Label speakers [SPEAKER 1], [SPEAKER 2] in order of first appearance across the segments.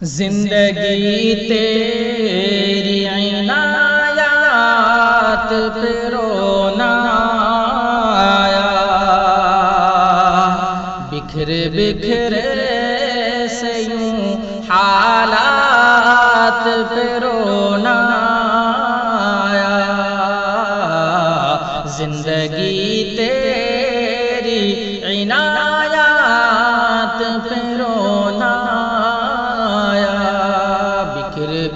[SPEAKER 1] زندگی تیری عنایات پہ رونا آیا، بکھر بکھر سے یوں حالات پہ رونا آیا، زندگی تیری عنایات پہ رونا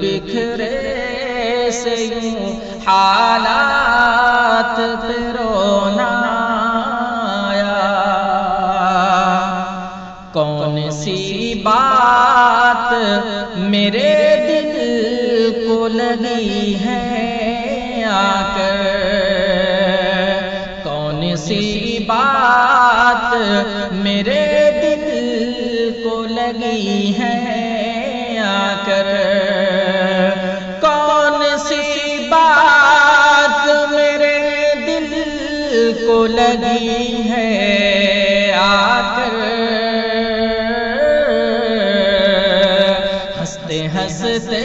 [SPEAKER 1] بکھرے سے یوں حالات پہ رونا آیا، کون سی بات میرے دل کو لگی ہے آ کر، کون سی بات میرے دل کو لگی ہے آ کر، کون سی بات میرے دل کو لگی ہے آ کر، ہنستے ہنستے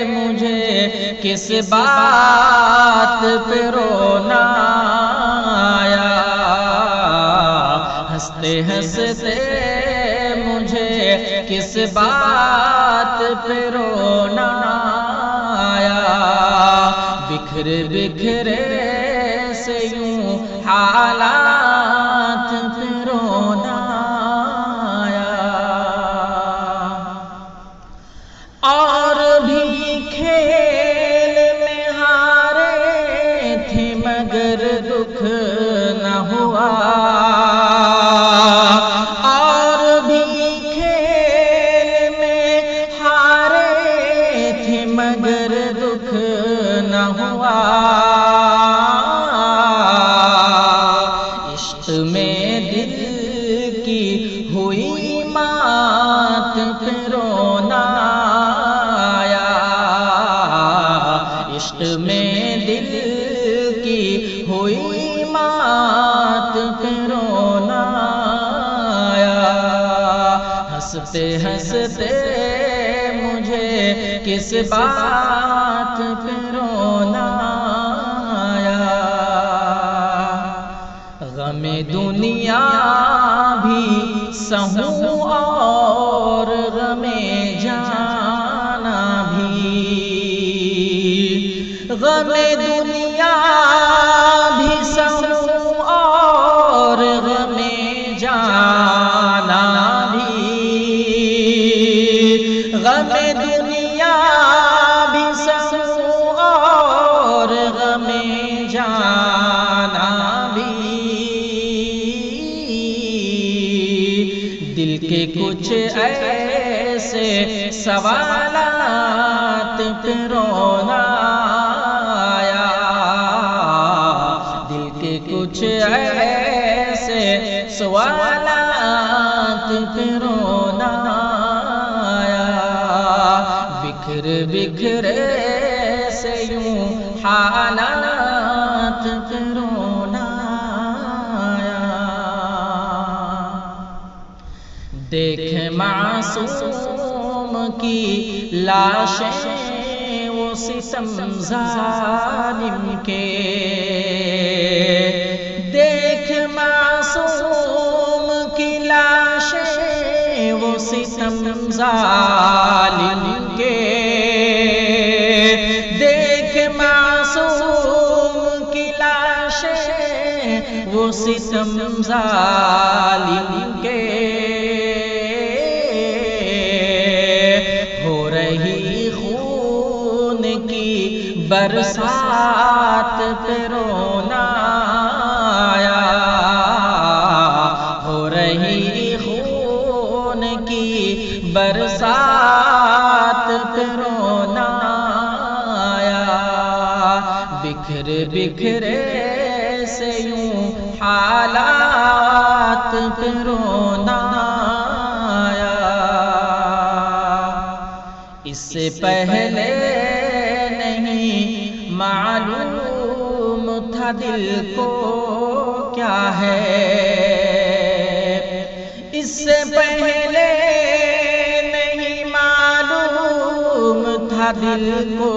[SPEAKER 1] مجھے کس بات پہ رونا آیا، ہنستے ہنستے مجھے کس بات پہ رونا آیا، بکھر بکھرے سے یوں حالات پہ رونا آیا، اور بھی کھیل میں ہارے تھے مگر دکھ نہ ہوا، مگر دکھ نہ ہوا، عشق میں دل کی ہوئی مات پہ رونا آیا، عشق میں دل کی ہوئی مات پہ رونا آیا، ہنستے ہنستے کس بات پہ رونا آیا، غم دنیا بھی سہوں اور غم جانا بھی، غم دنیا بھی سہوں اور غم جانا بھی، غم دنیا بھی سہوں اور غم جانا بھی، دل کے کچھ ایسے سوالات پہ رونا آیا، دل کے کچھ ایسے سوالات پہ رونا آیا، بکھر بکھرے سے یوں حالات پہ رونا آیا، دیکھ معصوم کی لاشیں وہ ستم ظالم کے، دیکھ معصوم کی لاشیں وہ ستم ظالم کے، دیکھ معصوم کی لاشیں وہ ستم ظالم کے، ہو رہی خون کی برسات پہ رونا آیا، ہو رہی خون کی برسات پہ رونا آیا، بکھر بکھرے سے یوں حالات پہ رونا آیا، اس سے پہلے نہیں معلوم تھا دل کو کیا ہے، اس سے پہلے نہیں معلوم تھا دل کو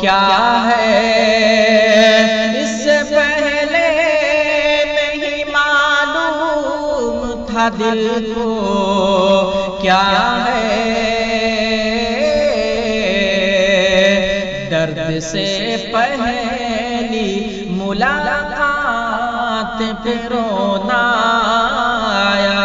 [SPEAKER 1] کیا ہے، اس سے پہلے نہیں معلوم تھا دل کو کیا ہے، درد سے پہلی ملاقات پہ رونا آیا،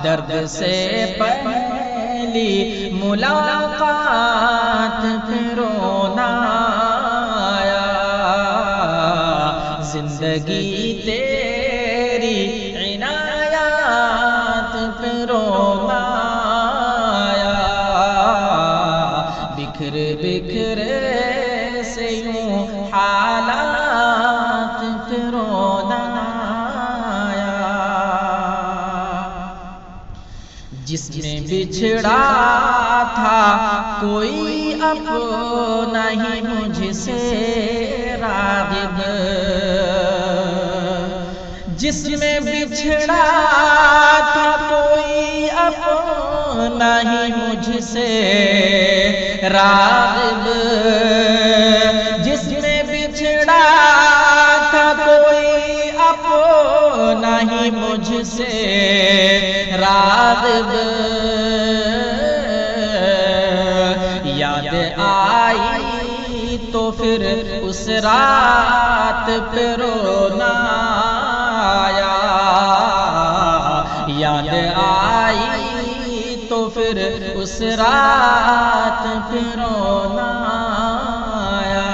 [SPEAKER 1] درد سے پہلی ملاقات پہ رونا آیا، زندگی تیری عنایات پہ رونا آیا، بکھر بکھر سے یوں حالات پہ رونا آیا، جس میں بچھڑا تھا کوئی اپنا ہی مجھ سے راغب، جس میں بچھڑا تھا کوئی اپنا ہی مجھ سے راغب، جس میں بچھڑا تھا کوئی اپنا ہی مجھ سے راغب، یاد آئی تو پھر اس رات پہ رونا آیا، یاد آئی تو پھر اس رات پہ رونا آیا،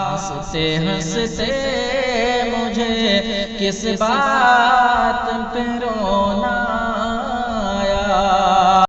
[SPEAKER 1] ہنستے ہنستے مجھے کس بات پہ رونا